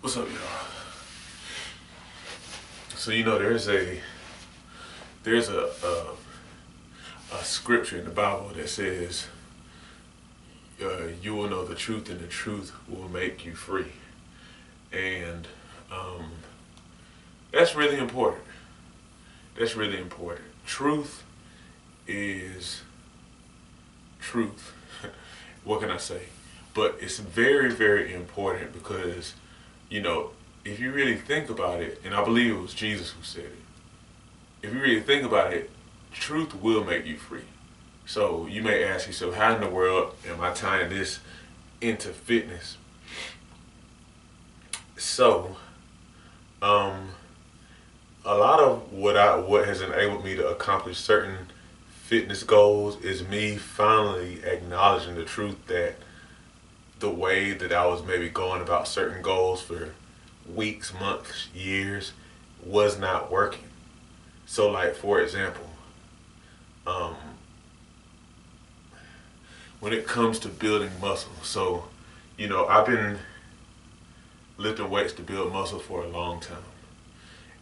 What's up, y'all? So there's a scripture in the Bible that says, "You will know the truth, and the truth will make you free." And that's really important. That's really important. Truth is truth. What can I say? But it's very, very important because, if you really think about it, and I believe it was Jesus who said it, if you really think about it, truth will make you free. So you may ask yourself, how in the world am I tying this into fitness? So, a lot of what has enabled me to accomplish certain fitness goals is me finally acknowledging the truth that the way that I was maybe going about certain goals for weeks, months, years was not working. So, like, for example, um, when it comes to building muscle, so, I've been lifting weights to build muscle for a long time,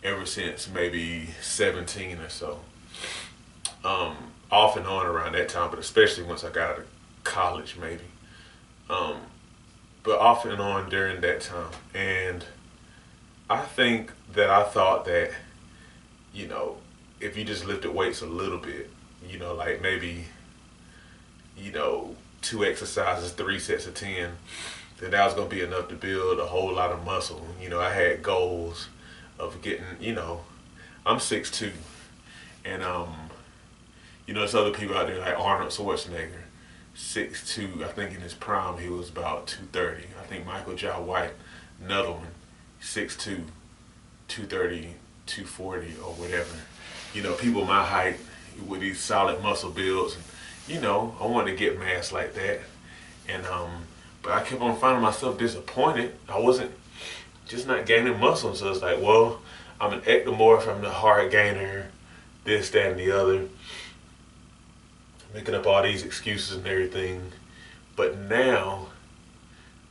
ever since maybe 17 or so. Off and on around that time, but especially once I got out of college, maybe. Um, but off and on during that time. And I think that I thought that, if you just lifted weights a little bit, like maybe, 2 exercises, 3 sets of 10, then that was going to be enough to build a whole lot of muscle. I had goals of getting, I'm 6'2", and, there's other people out there like Arnold Schwarzenegger, 6'2". I think in his prime he was about 230. I think Michael Jai White, another one, 6'2", 230, 240 or whatever. People my height with these solid muscle builds. And, I wanted to get mass like that. And but I kept on finding myself disappointed. I wasn't just not gaining muscle. So it's like, well, I'm an ectomorph, I'm the hard gainer, this, that, and the other. Making up all these excuses and everything. But now,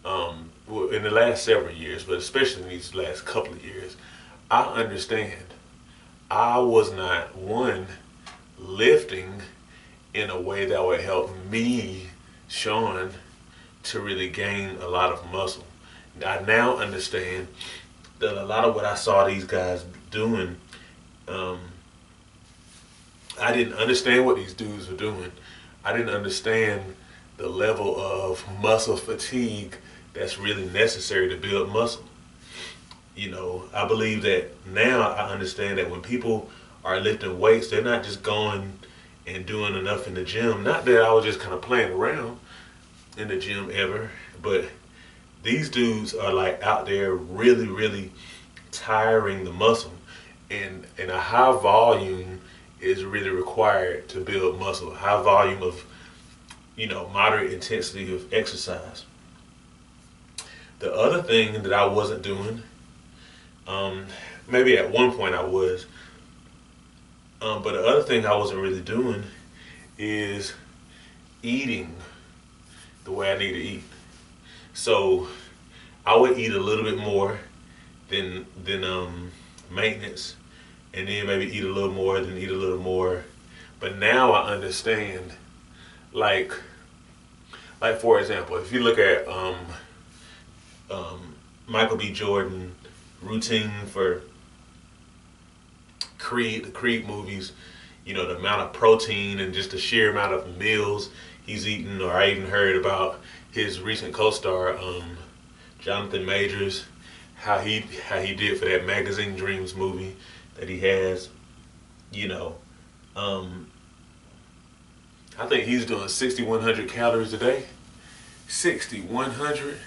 in the last several years, but especially in these last couple of years, I understand I was not, one, lifting in a way that would help me, Shawn, to really gain a lot of muscle. I now understand that a lot of what I saw these guys doing, I didn't understand what these dudes were doing. I didn't understand the level of muscle fatigue that's really necessary to build muscle. I believe that now I understand that when people are lifting weights, they're not just going and doing enough in the gym. Not that I was just kind of playing around in the gym ever, but these dudes are like out there really, really tiring the muscle. And a high volume is really required to build muscle. High volume of, moderate intensity of exercise. The other thing that I wasn't doing, maybe at one point I was, but the other thing I wasn't really doing is eating the way I need to eat. So I would eat a little bit more than maintenance, and then maybe eat a little more, then eat a little more. But now I understand, like for example, if you look at Michael B. Jordan routine for Creed, the Creed movies, the amount of protein and just the sheer amount of meals he's eaten, or I even heard about his recent co-star, Jonathan Majors, how he did for that Magazine Dreams movie that he has. I think he's doing 6,100 calories a day. 6,100.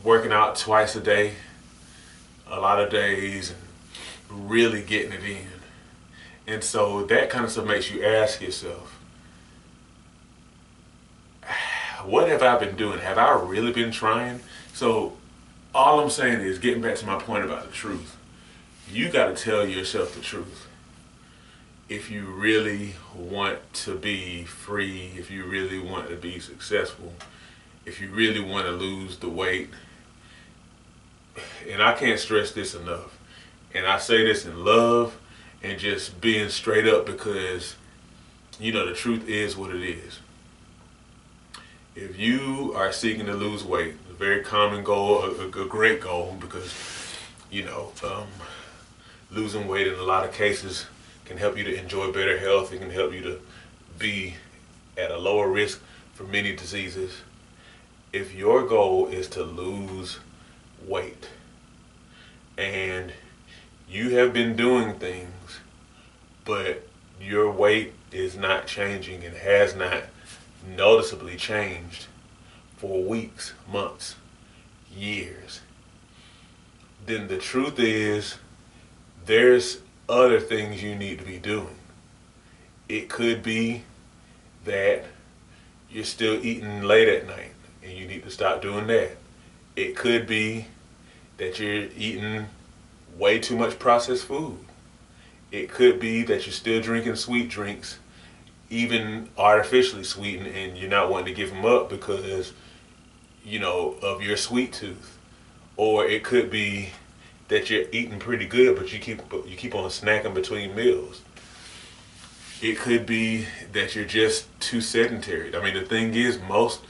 Working out twice a day, a lot of days, and really getting it in. And so that kind of stuff makes you ask yourself, what have I been doing? Have I really been trying? So all I'm saying is, getting back to my point about the truth, you got to tell yourself the truth. If you really want to be free, if you really want to be successful, if you really want to lose the weight, and I can't stress this enough, and I say this in love and just being straight up because, the truth is what it is. If you are seeking to lose weight, a very common goal, a great goal, because, you know, um, losing weight in a lot of cases can help you to enjoy better health. It can help you to be at a lower risk for many diseases. If your goal is to lose weight and you have been doing things, but your weight is not changing and has not noticeably changed for weeks, months, years, then the truth is there's other things you need to be doing. It could be that you're still eating late at night and you need to stop doing that. It could be that you're eating way too much processed food. It could be that you're still drinking sweet drinks, even artificially sweetened, and you're not wanting to give them up because, of your sweet tooth. Or it could be that you're eating pretty good, but you keep on snacking between meals. It could be that you're just too sedentary. I mean, the thing is, most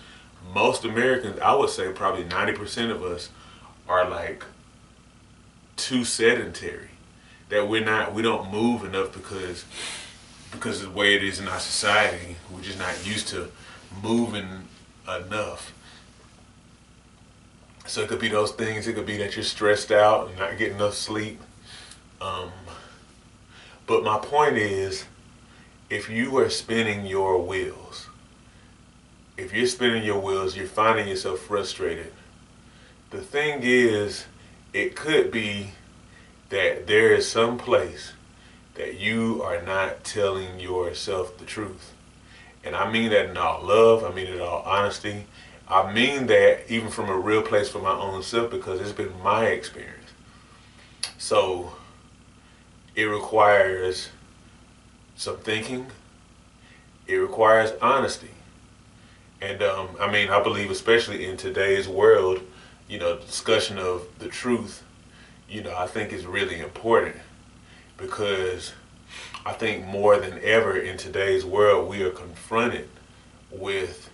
Americans, I would say probably 90% of us are like too sedentary. That we don't move enough because of the way it is in our society. We're just not used to moving enough. So it could be those things. It could be that you're stressed out and not getting enough sleep. But my point is, if you are spinning your wheels, you're finding yourself frustrated. The thing is, it could be that there is some place that you are not telling yourself the truth. And I mean that in all love, I mean it in all honesty. I mean that even from a real place for my own self because it's been my experience. So it requires some thinking. It requires honesty. And I believe especially in today's world, discussion of the truth, I think is really important because I think more than ever in today's world we are confronted with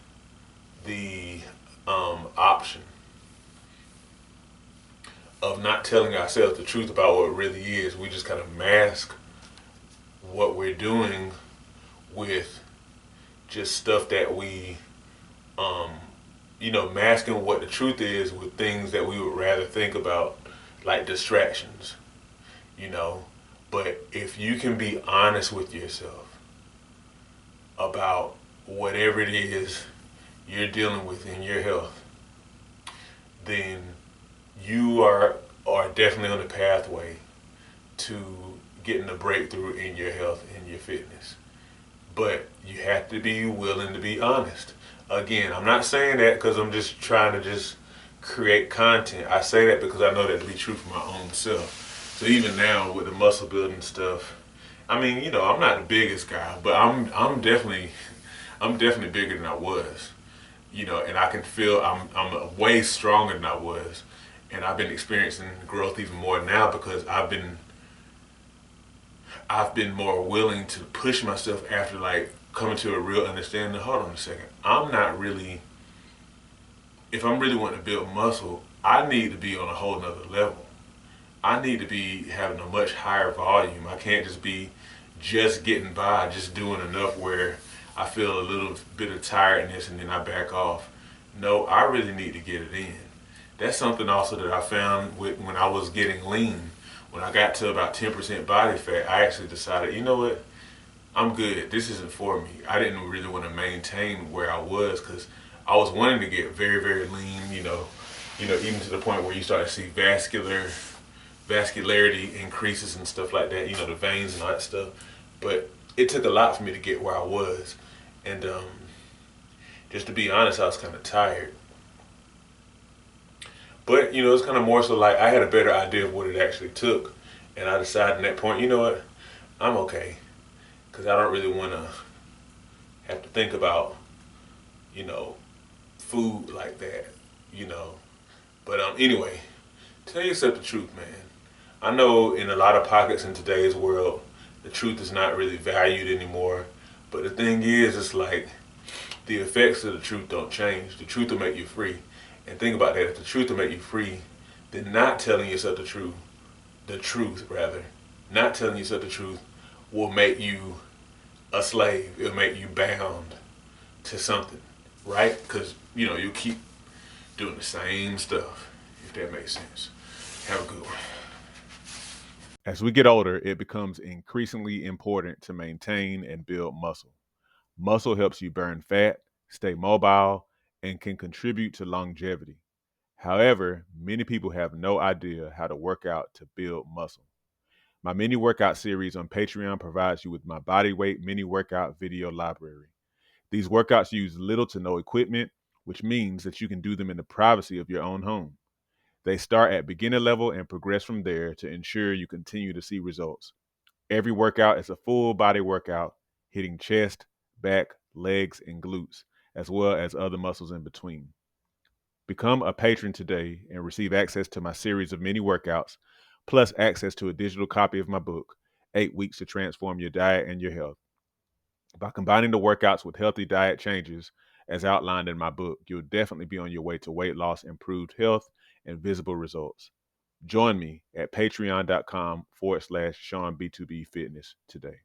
the option of not telling ourselves the truth about what it really is. We just kind of mask what we're doing with just stuff that we masking what the truth is with things that we would rather think about, like distractions, But if you can be honest with yourself about whatever it is you're dealing with in your health, then you are definitely on the pathway to getting a breakthrough in your health and your fitness. But you have to be willing to be honest. Again, I'm not saying that because I'm just trying to just create content. I say that because I know that to be true for my own self. So even now with the muscle building stuff, I'm not the biggest guy, but I'm definitely bigger than I was. And I can feel I'm way stronger than I was. And I've been experiencing growth even more now because I've been more willing to push myself after coming to a real understanding. Hold on a second. If I'm really wanting to build muscle, I need to be on a whole nother level. I need to be having a much higher volume. I can't just be just getting by, just doing enough where I feel a little bit of tiredness and then I back off. No, I really need to get it in. That's something also that I found when I was getting lean. When I got to about 10% body fat, I actually decided, you know what? I'm good. This isn't for me. I didn't really want to maintain where I was because I was wanting to get very, very lean, even to the point where you start to see vascularity increases and stuff like that, the veins and all that stuff. But it took a lot for me to get where I was. And just to be honest, I was kind of tired. But, it's kind of more so like I had a better idea of what it actually took. And I decided at that point, you know what, I'm okay. Because I don't really want to have to think about, food like that, But anyway, Tell yourself the truth, man. I know in a lot of pockets in today's world, the truth is not really valued anymore. But the thing is, it's like the effects of the truth don't change. The truth will make you free. And think about that. If the truth will make you free, then not telling yourself the truth rather, not telling yourself the truth will make you a slave. It'll make you bound to something, right? Because, you keep doing the same stuff, if that makes sense. Have a good one. As we get older, it becomes increasingly important to maintain and build muscle. Muscle helps you burn fat, stay mobile, and can contribute to longevity. However, many people have no idea how to work out to build muscle. My mini workout series on Patreon provides you with my body weight mini workout video library. These workouts use little to no equipment, which means that you can do them in the privacy of your own home. They start at beginner level and progress from there to ensure you continue to see results. Every workout is a full body workout, hitting chest, back, legs, and glutes, as well as other muscles in between. Become a patron today and receive access to my series of mini workouts, plus access to a digital copy of my book, 8 Weeks to Transform Your Diet and Your Health. By combining the workouts with healthy diet changes, as outlined in my book, you'll definitely be on your way to weight loss, improved health, and visible results. Join me at patreon.com/ShawnB2B Fitness today.